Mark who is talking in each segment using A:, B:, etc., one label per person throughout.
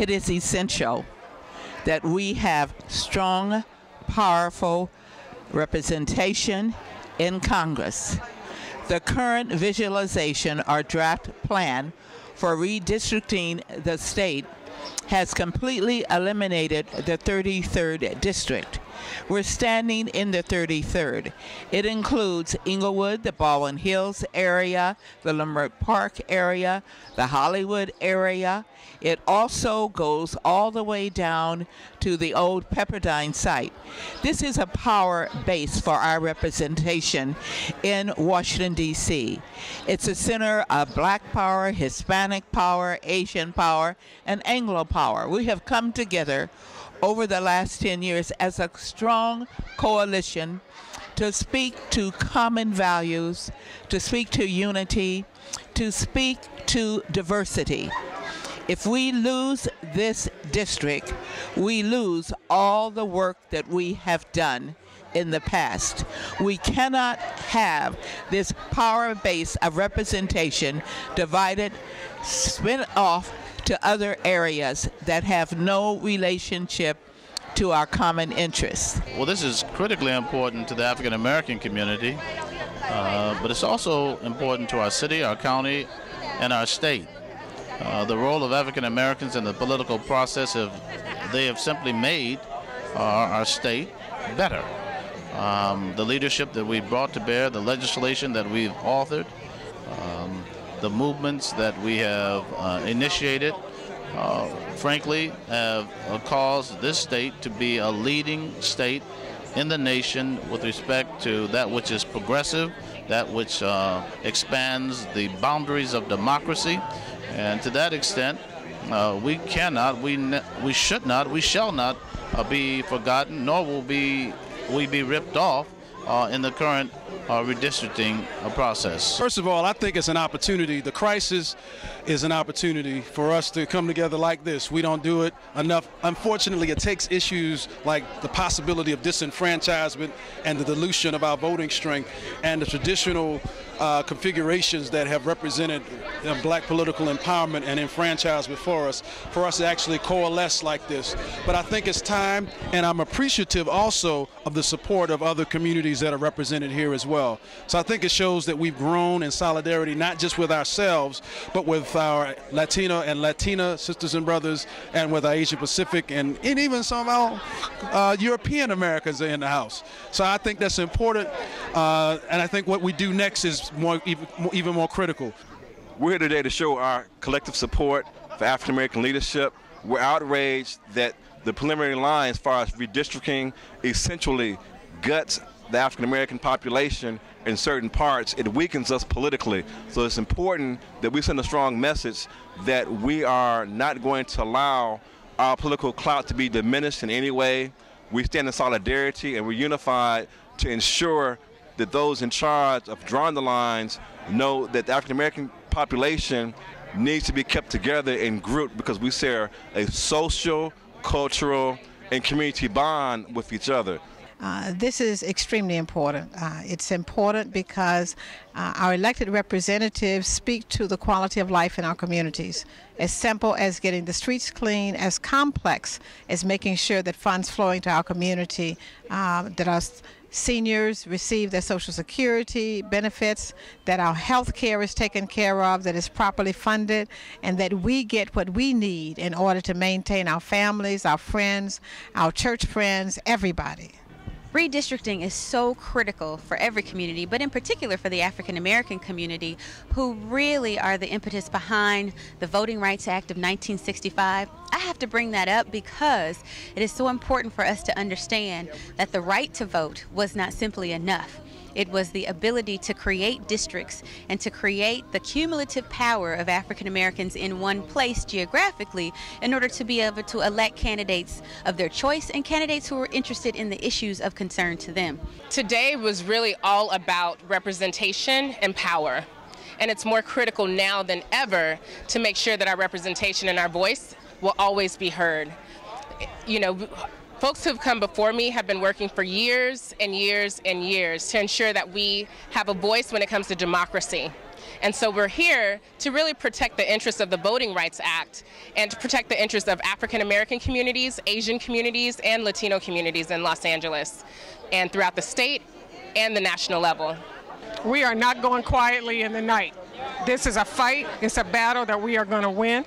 A: It is essential that we have strong, powerful representation in Congress. The current visualization or draft plan for redistricting the state has completely eliminated the 33rd district. We're standing in the 33rd. It includes Inglewood, the Baldwin Hills area, the Leimert Park area, the Hollywood area. It also goes all the way down to the old Pepperdine site. This is a power base for our representation in Washington, D.C. It's a center of Black power, Hispanic power, Asian power, and Anglo power. We have come together over the last 10 years as a strong coalition to speak to common values, to speak to unity, to speak to diversity. If we lose this district, we lose all the work that we have done in the past. We cannot have this power base of representation divided, spin off to other areas that have no relationship to our common interests.
B: Well, this is critically important to the African American community, but it's also important to our city, our county, and our state. The role of African Americans in the political process, they have simply made our state better. The leadership that we've brought to bear, the legislation that we've authored, the movements that we have initiated, frankly, have caused this state to be a leading state in the nation with respect to that which is progressive, that which expands the boundaries of democracy. And to that extent, we cannot, we should not, we shall not be forgotten, nor will we be ripped off in the current redistricting process.
C: First of all, I think it's an opportunity. The crisis is an opportunity for us to come together like this. We don't do it enough. Unfortunately, it takes issues like the possibility of disenfranchisement and the dilution of our voting strength and the traditional configurations that have represented black political empowerment and enfranchisement for us to actually coalesce like this. But I think it's time, and I'm appreciative also of the support of other communities that are represented here as well. So I think it shows that we've grown in solidarity, not just with ourselves, but with our Latino and Latina sisters and brothers, and with our Asia Pacific, and even some of our European Americans are in the house. So I think that's important, and I think what we do next is even more critical.
D: We're here today to show our collective support for African American leadership. We're outraged that the preliminary line as far as redistricting essentially guts the African American population in certain parts. It weakens us politically. So it's important that we send a strong message that we are not going to allow our political clout to be diminished in any way. We stand in solidarity and we're unified to ensure that those in charge of drawing the lines know that the African American population needs to be kept together and grouped because we share a social, cultural, and community bond with each other.
E: This is extremely important. It's important because our elected representatives speak to the quality of life in our communities. As simple as getting the streets clean, as complex as making sure that funds flowing to our community, that our seniors receive their Social Security benefits, that our health care is taken care of, that is properly funded, and that we get what we need in order to maintain our families, our friends, our church friends, everybody.
F: Redistricting is so critical for every community, but in particular for the African American community, who really are the impetus behind the Voting Rights Act of 1965. I have to bring that up because it is so important for us to understand that the right to vote was not simply enough. It was the ability to create districts and to create the cumulative power of African Americans in one place geographically in order to be able to elect candidates of their choice and candidates who were interested in the issues of concern to them.
G: Today was really all about representation and power. And it's more critical now than ever to make sure that our representation and our voice will always be heard. You know, folks who have come before me have been working for years and years and years to ensure that we have a voice when it comes to democracy. And so we're here to really protect the interests of the Voting Rights Act and to protect the interests of African American communities, Asian communities, and Latino communities in Los Angeles and throughout the state and the national level.
H: We are not going quietly in the night. This is a fight, it's a battle that we are going to win,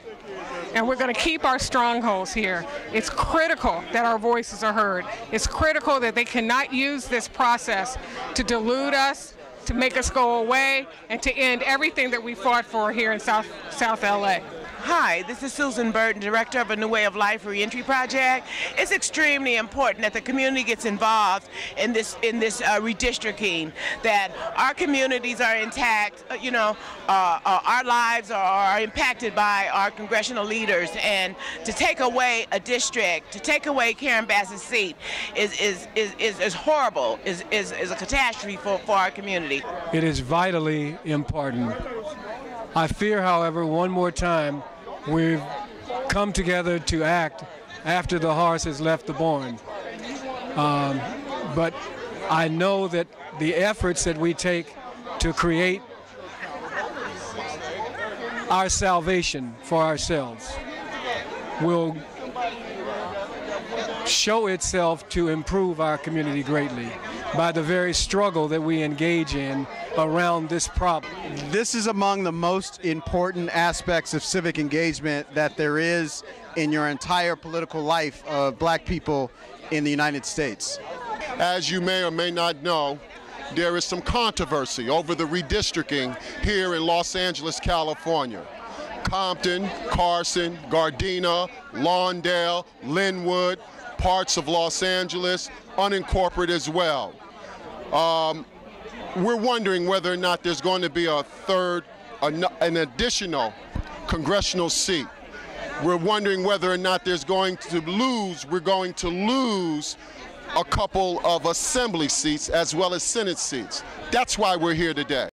H: and we're going to keep our strongholds here. It's critical that our voices are heard. It's critical that they cannot use this process to delude us, to make us go away, and to end everything that we fought for here in South LA.
I: Hi, this is Susan Burton, Director of a New Way of Life Reentry Project. It's extremely important that the community gets involved in this redistricting, that our communities are intact, our lives are impacted by our congressional leaders, and to take away a district, to take away Karen Bass's seat is horrible, is a catastrophe for our community.
J: It is vitally important. I fear, however, one more time, we've come together to act after the horse has left the barn. But I know that the efforts that we take to create our salvation for ourselves will show itself to improve our community greatly by the very struggle that we engage in around this problem.
K: This is among the most important aspects of civic engagement that there is in your entire political life of black people in the United States.
L: As you may or may not know, there is some controversy over the redistricting here in Los Angeles, California. Compton, Carson, Gardena, Lawndale, Linwood, parts of Los Angeles, unincorporated as well. We're wondering whether or not there's going to be an additional congressional seat. We're wondering whether or not we're going to lose a couple of assembly seats as well as Senate seats. That's why we're here today.